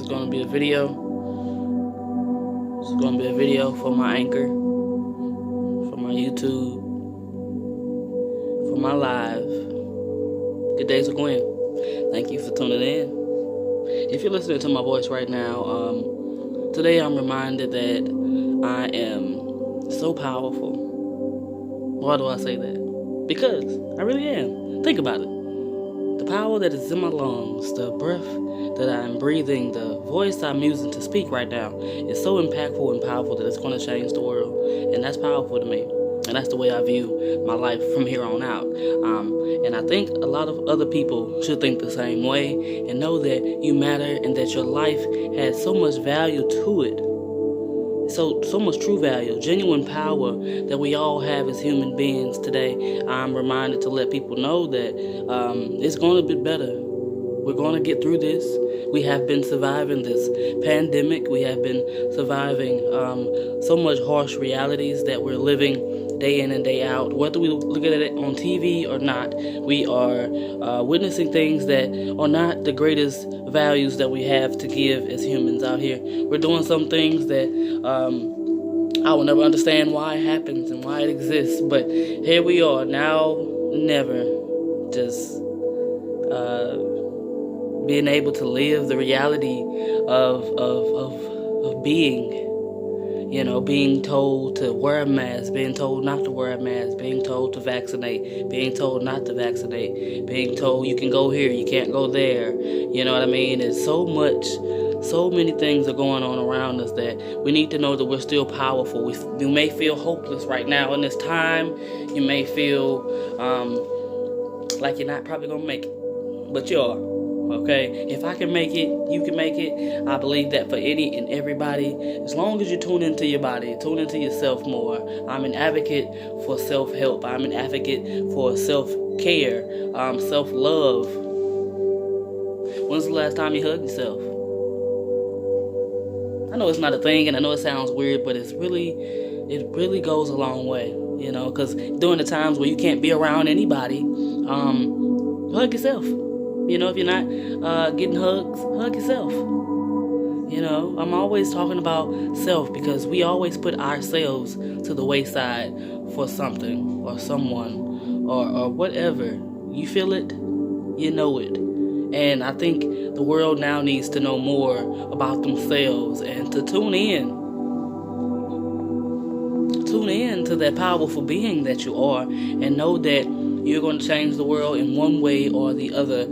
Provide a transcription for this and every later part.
is going to be a video. This is going to be a video for my Anchor, for my YouTube, for my live. Good days with Gwen. Thank you for tuning in. If you're listening to my voice right now, today I'm reminded that I am so powerful. Why do I say that? Because I really am. Think about it. The power that is in my lungs, the breath that I'm breathing, the voice I'm using to speak right now is so impactful and powerful that it's going to change the world. And that's powerful to me. And that's the way I view my life from here on out. And I think a lot of other people should think the same way and know that you matter and that your life has so much value to it. So much true value, genuine power that we all have as human beings today. I'm reminded to let people know that it's going to be better. We're going to get through this. We have been surviving this pandemic. We have been surviving so much harsh realities that we're living day in and day out. Whether we look at it on TV or not, we are witnessing things that are not the greatest values that we have to give as humans out here. We're doing some things that I will never understand why it happens and why it exists. But here we are, now, never, just being able to live the reality of being. You know, being told to wear a mask, being told not to wear a mask, being told to vaccinate, being told not to vaccinate, being told you can go here, you can't go there. You know what I mean? There's so many things are going on around us that we need to know that we're still powerful. You may feel hopeless right now in this time. You may feel like you're not probably going to make it, but you are. Okay, if I can make it, you can make it. I believe that for any and everybody, as long as you tune into your body, tune into yourself more. I'm an advocate for self-help. I'm an advocate for self-care, self-love. When's the last time you hugged yourself? I know it's not a thing, and I know it sounds weird, but it really goes a long way. You know, because during the times where you can't be around anybody, hug yourself. You know, if you're not getting hugs, hug yourself. You know, I'm always talking about self because we always put ourselves to the wayside for something or someone or whatever. You feel it, you know it. And I think the world now needs to know more about themselves and to tune in to that powerful being that you are and know that you're going to change the world in one way or the other.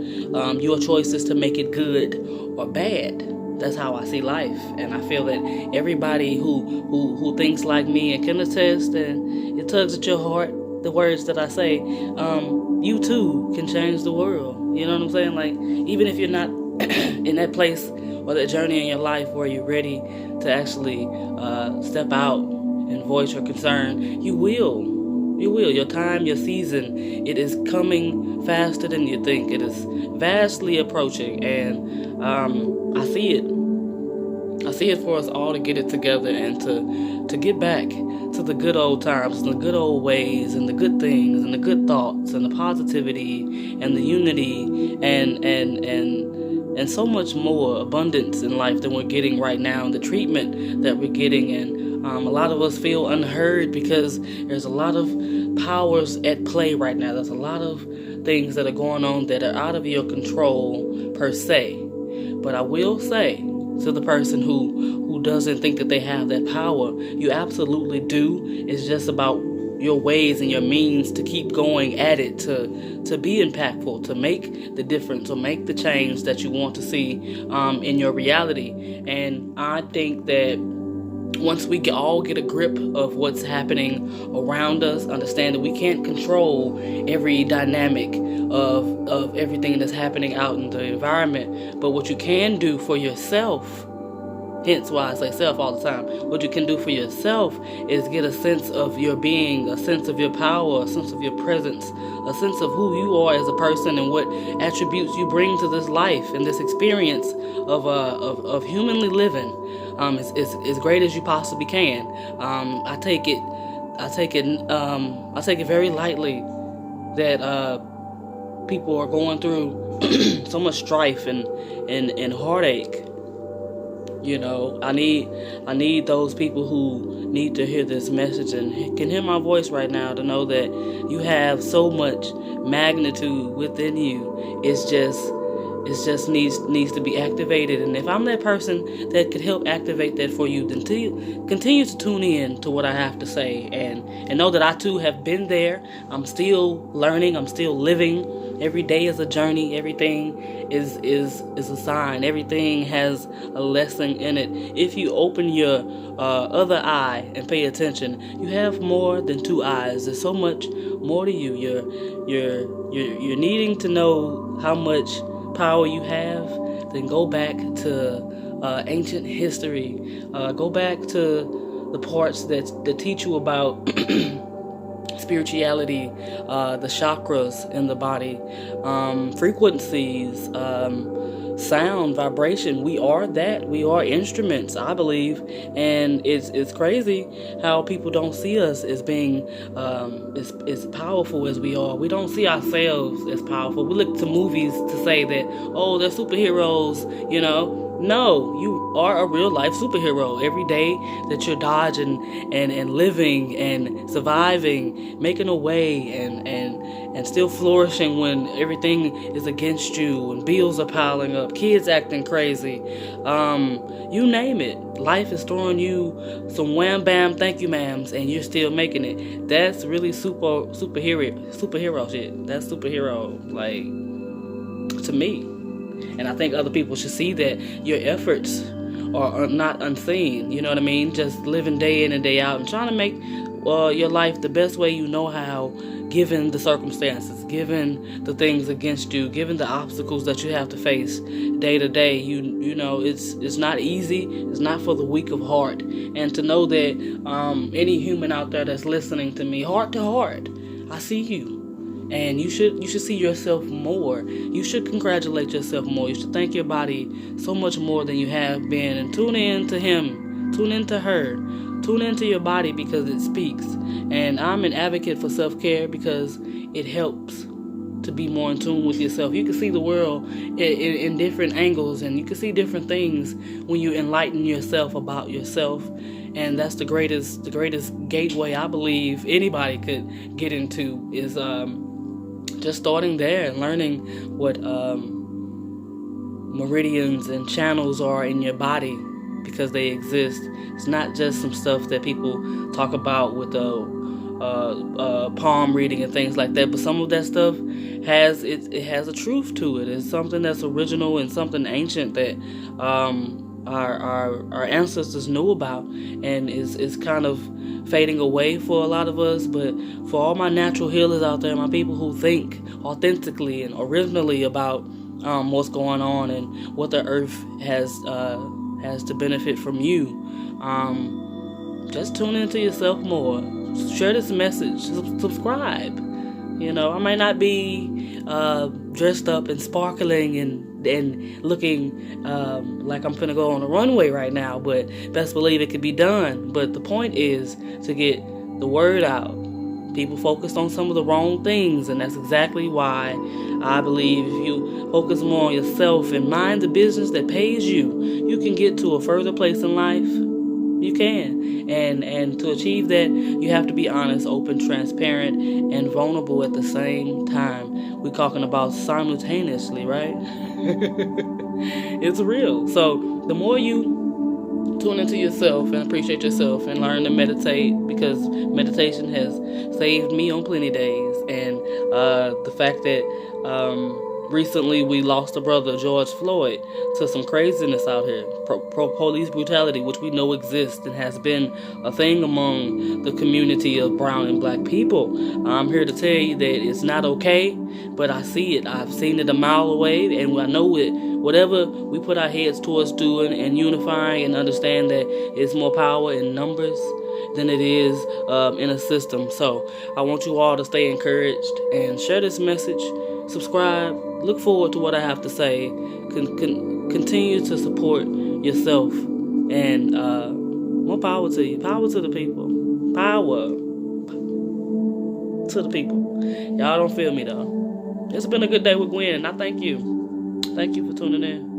Your choice is to make it good or bad. That's how I see life. And I feel that everybody who thinks like me and can attest, and it tugs at your heart, the words that I say, you too can change the world. You know what I'm saying? Like, even if you're not in that place or that journey in your life where you're ready to actually step out and voice your concern, you will. You will. Your time, your season, it is coming faster than you think. It is vastly approaching, and I see it. I see it for us all to get it together and to get back to the good old times and the good old ways and the good things and the good thoughts and the positivity and the unity and so much more abundance in life than we're getting right now, and the treatment that we're getting. And a lot of us feel unheard because there's a lot of powers at play right now. There's a lot of things that are going on that are out of your control per se. But I will say to the person who doesn't think that they have that power, you absolutely do. It's just about your ways and your means to keep going at it, to be impactful, to make the difference, or make the change that you want to see in your reality. And I think that once we all get a grip of what's happening around us, understand that we can't control every dynamic of everything that's happening out in the environment, but what you can do for yourself, hence why I say self all the time, what you can do for yourself is get a sense of your being, a sense of your power, a sense of your presence, a sense of who you are as a person and what attributes you bring to this life and this experience of humanly living. As great as you possibly can. I take it very lightly that people are going through so much strife and heartache I need those people who need to hear this message and can hear my voice right now to know that you have so much magnitude within you. It just needs to be activated. And if I'm that person that could help activate that for you, then continue to tune in to what I have to say, and know that I too have been there. I'm still learning. I'm still living. Every day is a journey. Everything is a sign. Everything has a lesson in it. If you open your other eye and pay attention, you have more than two eyes. There's so much more to you. You're needing to know how much power you have. Then go back to ancient history. Go back to the parts that teach you about spirituality, the chakras in the body, frequencies, sound, vibration. We are that. We are instruments, I believe. And it's crazy how people don't see us as being as powerful as we are. We don't see ourselves as powerful. We look to movies to say that, oh, they're superheroes, No, you are a real life superhero. Every day that you're dodging and living and surviving, making a way and still flourishing when everything is against you and bills are piling up, kids acting crazy, you name it. Life is throwing you some wham bam thank you ma'ams and you're still making it. That's really superhero shit. That's superhero, to me. And I think other people should see that your efforts are not unseen. You know what I mean? Just living day in and day out and trying to make your life the best way you know how, given the circumstances, given the things against you, given the obstacles that you have to face day to day. You know, it's not easy. It's not for the weak of heart. And to know that any human out there that's listening to me, heart to heart, I see you. And you should see yourself more. You should congratulate yourself more. You should thank your body so much more than you have been. And tune in to him. Tune in to her. Tune into your body because it speaks. And I'm an advocate for self-care because it helps to be more in tune with yourself. You can see the world in different angles, and you can see different things when you enlighten yourself about yourself. And that's the greatest gateway I believe anybody could get into is just starting there and learning what meridians and channels are in your body, because they exist. It's not just some stuff that people talk about with palm reading and things like that, but some of that stuff has a truth to it. It's something that's original and something ancient that our ancestors knew about, and is kind of fading away for a lot of us. But for all my natural healers out there, my people who think authentically and originally about what's going on and what the earth has to benefit from you, just tune into yourself more. Share this message. Subscribe. I might not be dressed up and sparkling and looking like I'm finna go on a runway right now, but best believe it could be done. But the point is to get the word out. People focused on some of the wrong things, and that's exactly why I believe if you focus more on yourself and mind the business that pays you, you can get to a further place in life. You can. And to achieve that, you have to be honest, open, transparent, and vulnerable at the same time. We're talking about simultaneously, right? It's real. So the more you tune into yourself and appreciate yourself and learn to meditate, because meditation has saved me on plenty days. And the fact that recently we lost a brother, George Floyd, to some craziness out here, police brutality, which we know exists and has been a thing among the community of brown and black people. I'm here to tell you that it's not okay, but I see it. I've seen it a mile away, and I know it. Whatever we put our heads towards doing and unifying, and understand that it's more power in numbers than it is in a system. So I want you all to stay encouraged and share this message. Subscribe. Look forward to what I have to say. Continue to support yourself. And more power to you. Power to the people. Power to the people. Y'all don't feel me though. It's been a good day with Gwen, and I thank you. Thank you for tuning in.